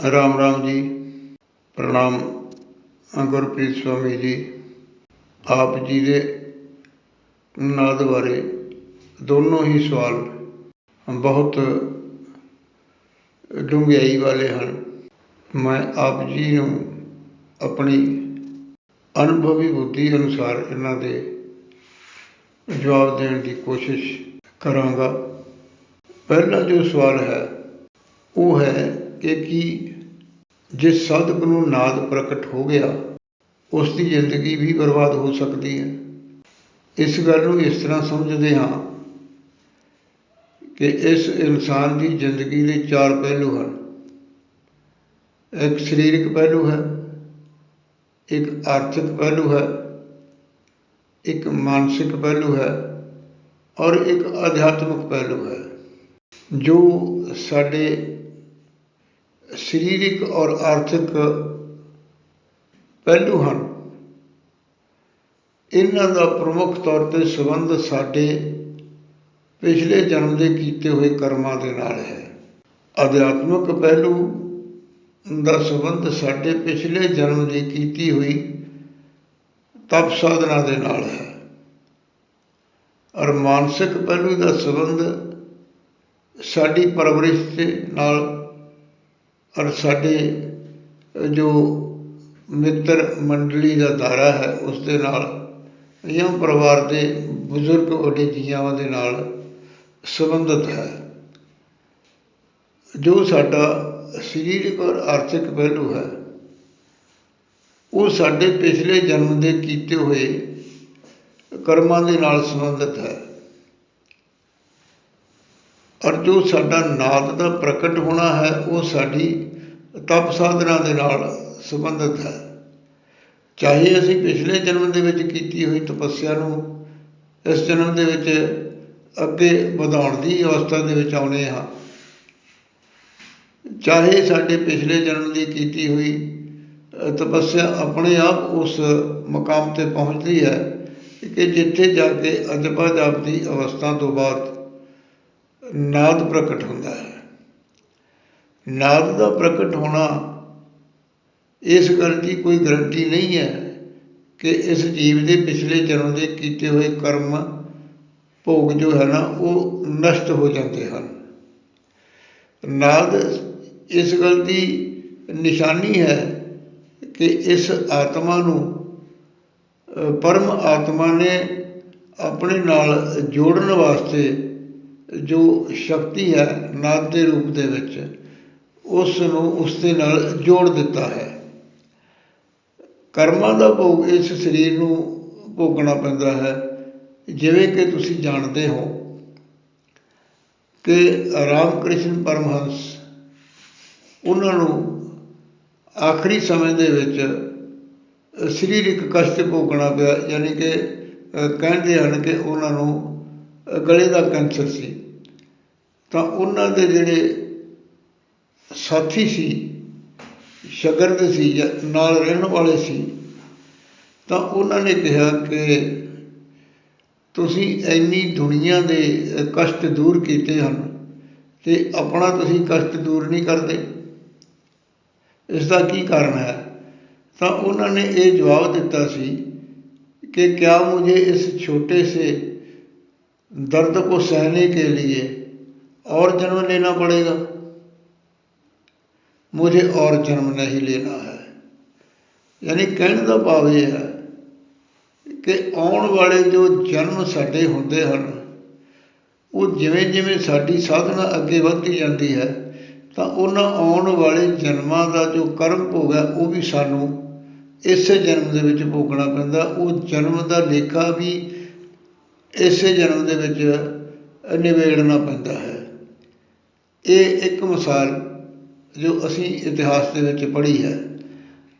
राम राम जी। प्रणाम गुरप्रीत स्वामी जी। आप जी के नाद बारे दोनों ही सवाल बहुत डूंघाई वाले हैं। मैं आप जी नूं अपनी अनुभवी बुद्धि अनुसार इन्हां दे जवाब देने की कोशिश करांगा। पहला जो सवाल है वो है कि जिस साधक नूं नाद प्रकट हो गया उसकी जिंदगी भी बर्बाद हो सकती है। इस गल नूं इस तरह समझते हाँ कि इस इंसान की जिंदगी के चार पहलू हैं। एक सरीरक पहलू है, एक आर्थिक पहलू है, एक मानसिक पहलू है और एक आध्यात्मिक पहलू है। जो साडे सरीरक और आर्थिक पहलू हैं, इन्हां दा प्रमुख तौर पर संबंध साडे पिछले जन्म के कीते हुए कर्मां दे नाल है। अध्यात्मिक पहलू का संबंध साडे पिछले जन्म की कीती हुई तप साधना दे नाल है और मानसिक पहलू का संबंध साडी परवरिश के नाल और साडे जो मित्र मंडली का दायरा है उस दे नाल या परिवार के बुजुर्ग वड्डे जीआं दे नाल संबंधित है। जो साडा सरीरक और आर्थिक पहलू है वो साडे पिछले जन्म के कीते हुए कर्मां दे नाल संबंधित है और जो साडा नाद का प्रकट होना है वो साडी तप साधना के नाल संबंधित है। चाहे असीं पिछले जन्म के विच कीती हुई तपस्या नूं इस जन्म के विच अगे वधाउण दी अवस्था दे विच आउणे हां, चाहे साडे पिछले जन्म की कीती हुई तपस्या अपने आप उस मुकाम ते पहुँचती है कि जिथे जाके अजपा जाप की अवस्था तो बाद नाद प्रकट होता है। नाद का प्रकट होना इस गल की कोई गारंटी नहीं है कि इस जीव के पिछले जन्म के कीते हुए कर्म भोग जो है ना वो नष्ट हो जाते हैं। नाद इस गल की निशानी है कि इस आत्मा नूं परम आत्मा ने अपने नाल जोड़न वास्ते जो शक्ति है नाद के रूप दे विच उसके नाल जोड़ दिता है। कर्मां का भोग इस शरीर नूं भोगना पैंदा है। जिवें कि तुसीं जानते हो कि राम कृष्ण परमहंस उन्हां नूं आखिरी समय दे विच सरीरक कष्ट भोगना पिया, यानी कि कहते हैं कि उन्हां नूं गले का कैंसर सी। तो उन्हां दे जिहड़े साथी सी, शगरद सी, नाल रहण वाले सी, तो उन्होंने कहा कि तुसीं इन्नी दुनिया के कष्ट दूर किए हैं ते अपना तुसीं कष्ट दूर नहीं करते, इसका की कारण है? तो उन्होंने ये जवाब दिता सी कि क्या मुझे इस छोटे से दर्द को सहने के लिए और जन्म लेना पड़ेगा? मुझे और जन्म नहीं लेना है। यानी कहने का भाव यह है कि आने वाले जो जन्म साडे हुंदे हन वो जिवें जिवें साडी साधना अगे वधदी जाती है तो उन्हां आने वाले जन्मां का जो कर्म भोग है वो भी सानू इस जन्म दे विच भोगना पैंदा। वो जन्म का लेखा भी इस जन्म दे विच निबेड़ना पैंदा है। ये एक मिसाल जो असी इतिहास के विच पढ़ी है।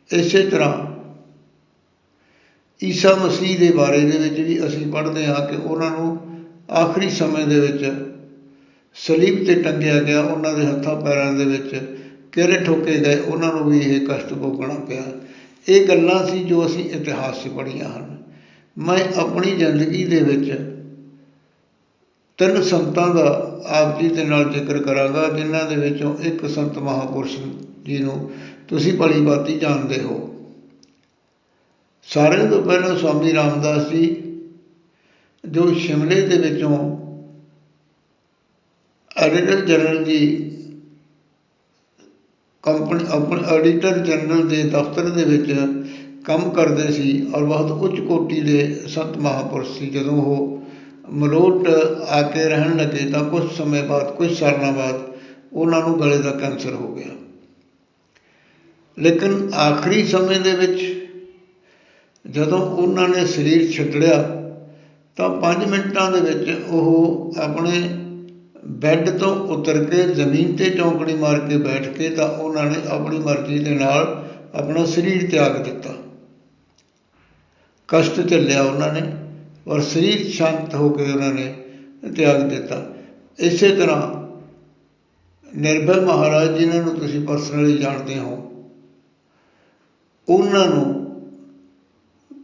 इस तरह ईसा मसीह के बारे दे विच भी असी पढ़ते हाँ कि उन्होंने आखिरी समय दे विच सलीब ते टंगिया गया, उन्होंने हत्थां पैरां दे विच किल ठोके गए, उन्होंने भी यह कष्ट भोगना पिया। ये गल्लां सी जो असी इतिहास से पढ़िया हैं। मैं अपनी जिंदगी दे विच 3 संतां का आप जी के नाल जिक्र करांगा, जिन्हां दे विचों एक संत महापुरुष ਜਿਹਨੂੰ ਤੁਸੀਂ ਭਲੀ ਭਾਂਤੀ ਜਾਣਦੇ ਹੋ। ਸਾਰਿਆਂ ਤੋਂ ਪਹਿਲਾਂ ਸਵਾਮੀ ਰਾਮਦਾਸ ਜੀ, ਜੋ ਸ਼ਿਮਲੇ ਦੇ ਵਿੱਚੋਂ ਐਡੀਟਰ ਜਨਰਲ ਦੀ ਕੰਪਨੀ, ਆਪਣੇ ਐਡੀਟਰ ਜਨਰਲ ਦੇ ਦਫ਼ਤਰ ਦੇ ਵਿੱਚ ਕੰਮ ਕਰਦੇ ਸੀ ਔਰ ਬਹੁਤ ਉੱਚ ਕੋਟੀ ਦੇ ਸੰਤ ਮਹਾਂਪੁਰਸ਼ ਸੀ। ਜਦੋਂ ਉਹ ਮਲੋਟ ਆ ਕੇ ਰਹਿਣ ਲੱਗੇ ਤਾਂ ਕੁਝ ਸਮੇਂ ਬਾਅਦ, ਕੁਝ ਸਾਲਾਂ ਬਾਅਦ ਉਹਨਾਂ ਨੂੰ ਗਲੇ ਦਾ ਕੈਂਸਰ ਹੋ ਗਿਆ। ਲੇਕਿਨ ਆਖਰੀ ਸਮੇਂ ਦੇ ਵਿੱਚ ਜਦੋਂ ਉਹਨਾਂ ਨੇ ਸਰੀਰ ਛੱਡਿਆ ਤਾਂ 5 ਮਿੰਟਾਂ ਦੇ ਵਿੱਚ ਉਹ ਆਪਣੇ ਬੈੱਡ ਤੋਂ ਉਤਰ ਕੇ ਜ਼ਮੀਨ 'ਤੇ ਚੌਂਕੜੀ ਮਾਰ ਕੇ ਬੈਠ ਕੇ ਤਾਂ ਉਹਨਾਂ ਨੇ ਆਪਣੀ ਮਰਜ਼ੀ ਦੇ ਨਾਲ ਆਪਣਾ ਸਰੀਰ ਤਿਆਗ ਦਿੱਤਾ। ਕਸ਼ਟ ਝੱਲਿਆ ਉਹਨਾਂ ਨੇ ਔਰ ਸਰੀਰ ਸ਼ਾਂਤ ਹੋ ਕੇ ਉਹਨਾਂ ਨੇ ਤਿਆਗ ਦਿੱਤਾ। ਇਸੇ ਤਰ੍ਹਾਂ ਨਿਰਭੈ ਮਹਾਰਾਜ, ਜਿਨ੍ਹਾਂ ਨੂੰ ਤੁਸੀਂ ਪਰਸਨਲੀ ਜਾਣਦੇ ਹੋ, ਉਹਨਾਂ ਨੂੰ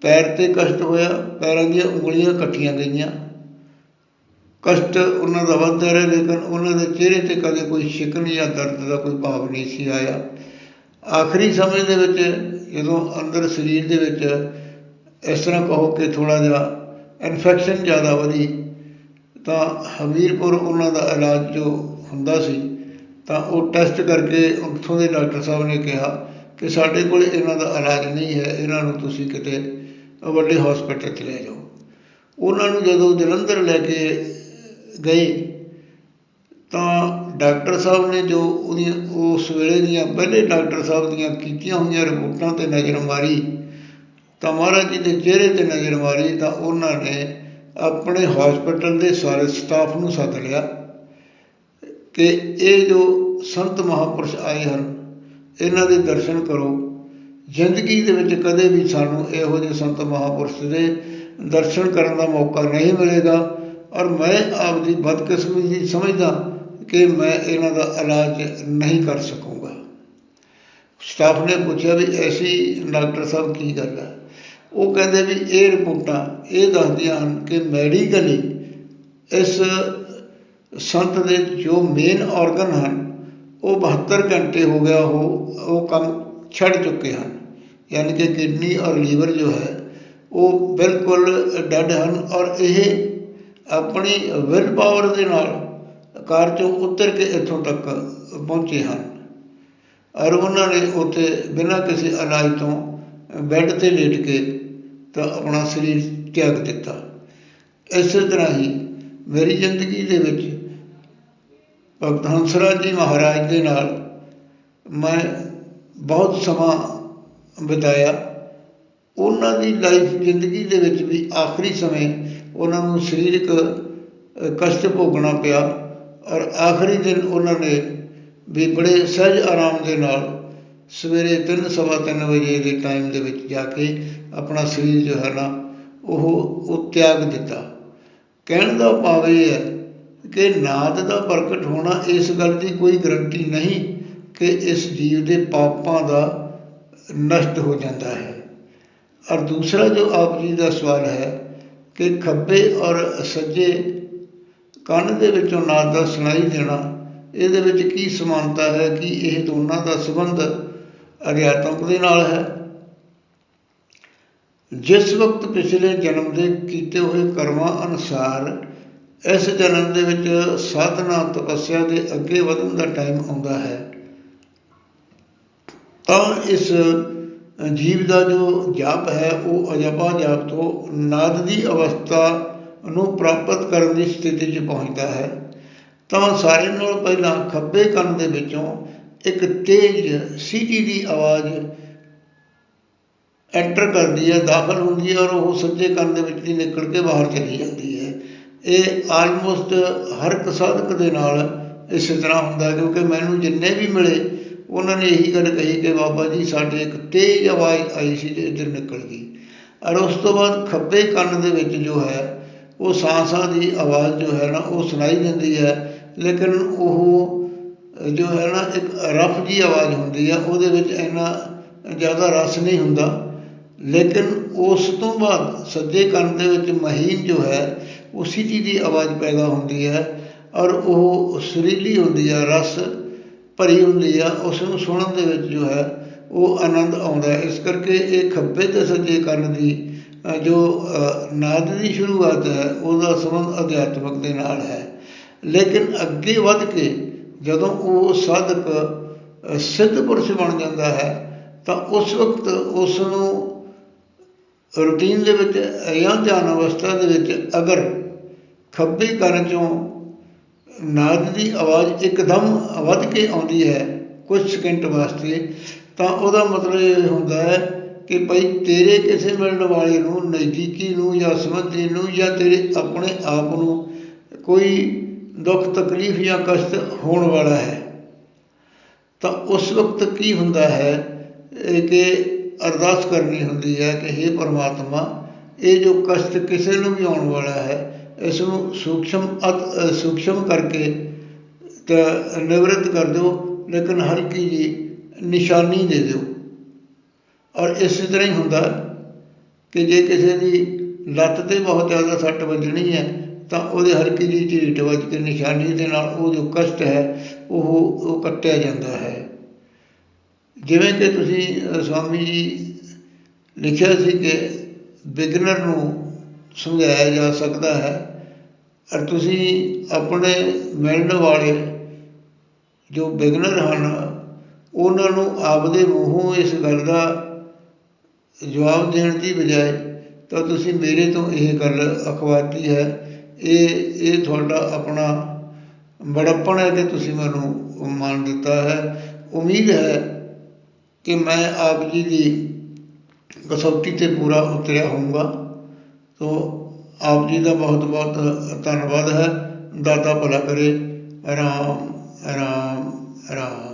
ਪੈਰ 'ਤੇ ਕਸ਼ਟ ਹੋਇਆ, ਪੈਰਾਂ ਦੀਆਂ ਉਂਗਲੀਆਂ ਕੱਟੀਆਂ ਗਈਆਂ, ਕਸ਼ਟ ਉਹਨਾਂ ਦਾ ਵੱਧਦਾ ਰਿਹਾ, ਲੇਕਿਨ ਉਹਨਾਂ ਦੇ ਚਿਹਰੇ 'ਤੇ ਕਦੇ ਕੋਈ ਸ਼ਿਕਨ ਜਾਂ ਦਰਦ ਦਾ ਕੋਈ ਭਾਵ ਨਹੀਂ ਸੀ ਆਇਆ। ਆਖਰੀ ਸਮੇਂ ਦੇ ਵਿੱਚ ਜਦੋਂ ਅੰਦਰ ਸਰੀਰ ਦੇ ਵਿੱਚ ਇਸ ਤਰ੍ਹਾਂ ਕਹੋ ਕਿ ਥੋੜ੍ਹਾ ਜਿਹਾ ਇਨਫੈਕਸ਼ਨ ਜ਼ਿਆਦਾ ਵਧੀ ਤਾਂ ਹਮੀਰਪੁਰ ਉਹਨਾਂ ਦਾ ਇਲਾਜ ਜੋ ਹੁੰਦਾ ਸੀ ਤਾਂ ਉਹ ਟੈਸਟ ਕਰਕੇ ਉੱਥੋਂ ਦੇ ਡਾਕਟਰ ਸਾਹਿਬ ਨੇ ਕਿਹਾ ਕਿ ਸਾਡੇ ਕੋਲ ਇਹਨਾਂ ਦਾ ਇਲਾਜ ਨਹੀਂ ਹੈ, ਇਹਨਾਂ ਨੂੰ ਤੁਸੀਂ ਕਿਤੇ ਵੱਡੇ ਹੌਸਪੀਟਲ 'ਚ ਲੈ ਜਾਓ। ਉਹਨਾਂ ਨੂੰ ਜਦੋਂ ਜਲੰਧਰ ਲੈ ਕੇ ਗਏ ਤਾਂ ਡਾਕਟਰ ਸਾਹਿਬ ਨੇ ਜੋ ਉਹਦੀਆਂ ਉਸ ਵੇਲੇ ਦੀਆਂ ਪਹਿਲੇ ਡਾਕਟਰ ਸਾਹਿਬ ਦੀਆਂ ਕੀਤੀਆਂ ਹੋਈਆਂ ਰਿਪੋਰਟਾਂ 'ਤੇ ਨਜ਼ਰ ਮਾਰੀ ਤਾਂ ਮਹਾਰਾਜ ਜੀ ਦੇ ਚਿਹਰੇ 'ਤੇ ਨਜ਼ਰ ਮਾਰੀ ਤਾਂ ਉਹਨਾਂ ਨੇ ਆਪਣੇ ਹੌਸਪੀਟਲ ਦੇ ਸਾਰੇ ਸਟਾਫ ਨੂੰ ਸੱਦ ਲਿਆ ਕਿ ਇਹ ਜੋ ਸੰਤ ਮਹਾਂਪੁਰਸ਼ ਆਏ ਹਨ, ਇਹਨਾਂ ਦੇ ਦਰਸ਼ਨ ਕਰੋ। ਜ਼ਿੰਦਗੀ ਦੇ ਵਿੱਚ ਕਦੇ ਵੀ ਸਾਨੂੰ ਇਹੋ ਜਿਹੇ ਸੰਤ ਮਹਾਂਪੁਰਸ਼ ਦੇ ਦਰਸ਼ਨ ਕਰਨ ਦਾ ਮੌਕਾ ਨਹੀਂ ਮਿਲੇਗਾ ਔਰ ਮੈਂ ਆਪਦੀ ਬਦਕਿਸਮਤੀ ਸਮਝਦਾ ਕਿ ਮੈਂ ਇਹਨਾਂ ਦਾ ਇਲਾਜ ਨਹੀਂ ਕਰ ਸਕੂੰਗਾ। ਸਟਾਫ ਨੇ ਪੁੱਛਿਆ ਵੀ ਐਸੀ ਡਾਕਟਰ ਸਾਹਿਬ ਕੀ ਗੱਲ ਹੈ? ਉਹ ਕਹਿੰਦੇ ਵੀ ਇਹ ਰਿਪੋਰਟਾਂ ਇਹ ਦੱਸਦੀਆਂ ਹਨ ਕਿ ਮੈਡੀਕਲੀ ਇਸ ਸੰਤ ਦੇ ਜੋ ਮੇਨ ਔਰਗਨ ਹਨ ਉਹ 72 ਘੰਟੇ ਹੋ ਗਿਆ ਉਹ ਕੰਮ ਛੱਡ ਚੁੱਕੇ ਹਨ, ਯਾਨੀ ਕਿ ਕਿਡਨੀ ਔਰ ਲੀਵਰ ਜੋ ਹੈ ਉਹ ਬਿਲਕੁਲ ਡੈਡ ਹਨ ਔਰ ਇਹ ਆਪਣੀ ਵਿਲ ਪਾਵਰ ਦੇ ਨਾਲ ਕਾਰ 'ਚੋਂ ਉਤਰ ਕੇ ਇੱਥੋਂ ਤੱਕ ਪਹੁੰਚੇ ਹਨ ਔਰ ਉਹਨਾਂ ਨੇ ਉੱਥੇ ਬਿਨਾਂ ਕਿਸੇ ਇਲਾਜ ਤੋਂ ਬੈੱਡ 'ਤੇ ਲੇਟ ਕੇ ਤਾਂ ਆਪਣਾ ਸਰੀਰ ਤਿਆਗ ਦਿੱਤਾ। ਇਸੇ ਤਰ੍ਹਾਂ ਹੀ ਮੇਰੀ ਜ਼ਿੰਦਗੀ ਦੇ ਵਿੱਚ ਭਗਤ ਹੰਸਰਾਜ ਜੀ ਮਹਾਰਾਜ ਦੇ ਨਾਲ ਮੈਂ ਬਹੁਤ ਸਮਾਂ ਬਿਤਾਇਆ। ਉਹਨਾਂ ਦੀ ਲਾਈਫ ਜ਼ਿੰਦਗੀ ਦੇ ਵਿੱਚ ਵੀ ਆਖਰੀ ਸਮੇਂ ਉਹਨਾਂ ਨੂੰ ਸਰੀਰਕ ਕਸ਼ਟ ਭੋਗਣਾ ਪਿਆ ਔਰ ਆਖਰੀ ਦਿਨ ਉਹਨਾਂ ਨੇ ਵੀ ਬੜੇ ਸਹਿਜ ਆਰਾਮ ਦੇ ਨਾਲ ਸਵੇਰੇ 3 ਸਵਾ 3 ਵਜੇ ਦੇ ਟਾਈਮ ਦੇ ਵਿੱਚ ਜਾ ਕੇ ਆਪਣਾ ਸਰੀਰ ਜੋ ਹੈ ਨਾ ਉਹ ਤਿਆਗ ਦਿੱਤਾ। ਕਹਿਣ ਦਾ ਭਾਵ ਇਹ ਹੈ ਕਿ ਨਾਦ ਦਾ ਪ੍ਰਗਟ ਹੋਣਾ ਇਸ ਗੱਲ ਦੀ ਕੋਈ ਗਰੰਟੀ ਨਹੀਂ ਕਿ ਇਸ ਜੀਵ ਦੇ ਪਾਪਾਂ ਦਾ ਨਸ਼ਟ ਹੋ ਜਾਂਦਾ ਹੈ। ਔਰ ਦੂਸਰਾ ਜੋ ਆਪ ਜੀ ਦਾ ਸਵਾਲ ਹੈ ਕਿ ਖੱਬੇ ਔਰ ਸੱਜੇ ਕੰਨ ਦੇ ਵਿੱਚੋਂ ਨਾਦ ਦਾ ਸੁਣਾਈ ਦੇਣਾ, ਇਹਦੇ ਵਿੱਚ ਕੀ ਸਮਾਨਤਾ ਹੈ? ਕਿ ਇਹ ਦੋਨਾਂ ਦਾ ਸੰਬੰਧ ਅਧਿਆਤਮਕ ਦੇ ਨਾਲ ਹੈ? ਜਿਸ ਵਕਤ ਪਿਛਲੇ ਜਨਮ ਦੇ ਕੀਤੇ ਹੋਏ ਕਰਮਾਂ ਅਨੁਸਾਰ ਇਸ ਜਨਮ ਦੇ ਵਿੱਚ ਸਾਧਨਾ ਤਪੱਸਿਆ ਦੇ ਅੱਗੇ ਵਧਣ ਦਾ ਟਾਈਮ ਆਉਂਦਾ ਹੈ ਤਾਂ ਇਸ ਜੀਵ ਦਾ ਜੋ ਜਾਪ ਹੈ ਉਹ ਅਜਪਾ ਜਾਪ ਤੋਂ ਨਾਦ ਦੀ ਅਵਸਥਾ ਨੂੰ ਪ੍ਰਾਪਤ ਕਰਨ ਦੀ ਸਥਿਤੀ 'ਚ ਪਹੁੰਚਦਾ ਹੈ। ਤਾਂ ਸਾਰਿਆਂ ਨਾਲੋਂ ਪਹਿਲਾਂ ਖੱਬੇ ਕੰਨ ਦੇ ਵਿੱਚੋਂ ਇੱਕ ਤੇਜ਼ ਸੀਟੀ ਦੀ ਆਵਾਜ਼ ਐਂਟਰ ਕਰਦੀ ਹੈ, ਦਾਖਲ ਹੁੰਦੀ ਹੈ ਔਰ ਉਹ ਸੱਜੇ ਕੰਨ ਦੇ ਵਿੱਚ ਦੀ ਨਿਕਲ ਕੇ ਬਾਹਰ ਚਲੀ ਜਾਂਦੀ ਹੈ। ਇਹ ਆਲਮੋਸਟ ਹਰ ਇੱਕ ਸਾਧਕ ਦੇ ਨਾਲ ਇਸੇ ਤਰ੍ਹਾਂ ਹੁੰਦਾ, ਕਿਉਂਕਿ ਮੈਨੂੰ ਜਿੰਨੇ ਵੀ ਮਿਲੇ ਉਹਨਾਂ ਨੇ ਇਹੀ ਗੱਲ ਕਹੀ ਕਿ ਬਾਬਾ ਜੀ ਸਾਡੇ ਇੱਕ ਤੇਜ਼ ਆਵਾਜ਼ ਆਈ ਸੀ ਅਤੇ ਇੱਧਰ ਨਿਕਲ ਗਈ। ਔਰ ਉਸ ਤੋਂ ਬਾਅਦ ਖੱਬੇ ਕੰਨ ਦੇ ਵਿੱਚ ਜੋ ਹੈ ਉਹ ਸਾਹ ਦੀ ਆਵਾਜ਼ ਜੋ ਹੈ ਨਾ ਉਹ ਸੁਣਾਈ ਦਿੰਦੀ ਹੈ, ਲੇਕਿਨ ਉਹ ਜੋ ਹੈ ਨਾ ਇੱਕ ਰਫ ਜਿਹੀ ਆਵਾਜ਼ ਹੁੰਦੀ ਹੈ, ਉਹਦੇ ਵਿੱਚ ਇੰਨਾ ਜ਼ਿਆਦਾ ਰਸ ਨਹੀਂ ਹੁੰਦਾ। ਲੇਕਿਨ ਉਸ ਤੋਂ ਬਾਅਦ ਸੱਜੇ ਕੰਨ ਦੇ ਵਿੱਚ ਮਹੀਨ ਜੋ ਹੈ ਉਹ ਸੀਟੀ ਦੀ ਆਵਾਜ਼ ਪੈਦਾ ਹੁੰਦੀ ਹੈ ਔਰ ਉਹ ਸੁਰੀਲੀ ਹੁੰਦੀ ਹੈ, ਰਸ ਭਰੀ ਹੁੰਦੀ ਆ, ਉਸ ਨੂੰ ਸੁਣਨ ਦੇ ਵਿੱਚ ਜੋ ਹੈ ਉਹ ਆਨੰਦ ਆਉਂਦਾ ਹੈ। ਇਸ ਕਰਕੇ ਇਹ ਖੱਬੇ ਅਤੇ ਸੱਜੇ ਕੰਨ ਦੀ ਜੋ ਨਾਦ ਦੀ ਸ਼ੁਰੂਆਤ ਹੈ ਉਹਦਾ ਸੰਬੰਧ ਅਧਿਆਤਮਕ ਦੇ ਨਾਲ ਹੈ। ਲੇਕਿਨ ਅੱਗੇ ਵੱਧ ਕੇ ਜਦੋਂ ਉਹ ਸਾਧਕ ਸਿੱਧ ਪੁਰਸ਼ ਬਣ ਜਾਂਦਾ ਹੈ ਤਾਂ ਉਸ ਵਕਤ ਉਸ ਨੂੰ ਰੂਟੀਨ ਦੇ ਵਿੱਚ ਜਾਂ ਧਿਆਨ ਅਵਸਥਾ ਦੇ ਵਿੱਚ ਅਗਰ ਖੱਬੇ ਕੰਨ 'ਚੋਂ ਨਾਦ ਦੀ ਆਵਾਜ਼ ਇੱਕਦਮ ਵੱਧ ਕੇ ਆਉਂਦੀ ਹੈ ਕੁਝ ਸਕਿੰਟ ਵਾਸਤੇ, ਤਾਂ ਉਹਦਾ ਮਤਲਬ ਇਹ ਹੁੰਦਾ ਹੈ ਕਿ ਭਾਈ ਤੇਰੇ ਕਿਸੇ ਮਿਲਣ ਵਾਲੇ ਨੂੰ, ਨਜ਼ਦੀਕੀ ਨੂੰ ਜਾਂ ਸੰਬੰਧੀ ਨੂੰ ਜਾਂ ਤੇਰੇ ਆਪਣੇ ਆਪ ਨੂੰ ਕੋਈ ਦੁੱਖ ਤਕਲੀਫ ਜਾਂ ਕਸ਼ਟ ਹੋਣ ਵਾਲਾ ਹੈ। ਤਾਂ ਉਸ ਵਕਤ ਕੀ ਹੁੰਦਾ ਹੈ ਕਿ ਅਰਦਾਸ ਕਰਨੀ ਹੁੰਦੀ ਹੈ ਕਿ ਹੇ ਪਰਮਾਤਮਾ, ਇਹ ਜੋ ਕਸ਼ਟ ਕਿਸੇ ਨੂੰ ਵੀ ਆਉਣ ਵਾਲਾ ਹੈ ਇਸ ਨੂੰ ਸੂਖਸ਼ਮ ਕਰਕੇ ਤਾਂ ਨਿਵਰਤ ਕਰ ਦਿਓ, ਲੇਕਿਨ ਹਲਕੀ ਜਿਹੀ ਨਿਸ਼ਾਨੀ ਦੇ ਦਿਓ। ਔਰ ਇਸੇ ਤਰ੍ਹਾਂ ਹੀ ਹੁੰਦਾ ਕਿ ਜੇ ਕਿਸੇ ਦੀ ਲੱਤ 'ਤੇ ਬਹੁਤ ਜ਼ਿਆਦਾ ਸੱਟ ਵੱਜਣੀ ਹੈ ਤਾਂ ਉਹਦੇ ਹਲਕੀ ਜਿਹੀ ਝਰੀਟ ਵੱਜ ਕੇ ਨਿਸ਼ਾਨੀ ਦੇ ਨਾਲ ਉਹ ਜੋ ਕਸ਼ਟ ਹੈ ਉਹ ਕੱਟਿਆ ਜਾਂਦਾ ਹੈ। ਜਿਵੇਂ ਕਿ ਤੁਸੀਂ ਸਵਾਮੀ ਜੀ ਲਿਖਿਆ ਸੀ ਕਿ ਬਿਗਨਰ ਨੂੰ ਸਮਝਾਇਆ ਜਾ ਸਕਦਾ ਹੈ, ਔਰ ਤੁਸੀਂ ਆਪਣੇ ਮਿਲਣ ਵਾਲੇ ਜੋ ਬਿਗਨਰ ਹਨ ਉਹਨਾਂ ਨੂੰ ਆਪਦੇ ਮੂੰਹੋਂ ਇਸ ਗੱਲ ਦਾ ਜਵਾਬ ਦੇਣ ਦੀ ਬਜਾਏ ਤਾਂ ਤੁਸੀਂ ਮੇਰੇ ਤੋਂ ਇਹ ਗੱਲ ਅਖਵਾਤੀ ਹੈ, ਇਹ ਤੁਹਾਡਾ ਆਪਣਾ ਬੜੱਪਣ ਹੈ ਕਿ ਤੁਸੀਂ ਮੈਨੂੰ ਮੰਨ ਦਿੱਤਾ ਹੈ। ਉਮੀਦ ਹੈ ਕਿ ਮੈਂ ਆਪ ਜੀ ਦੀ ਕਸੌਟੀ 'ਤੇ ਪੂਰਾ ਉਤਰਿਆ ਹੋਊਂਗਾ। ਸੋ ਆਪ ਜੀ ਦਾ ਬਹੁਤ ਬਹੁਤ ਧੰਨਵਾਦ ਹੈ। ਦਾਤਾ ਭਲਾ ਕਰੇ। ਰਾਮ ਰਾਮ ਰਾਮ।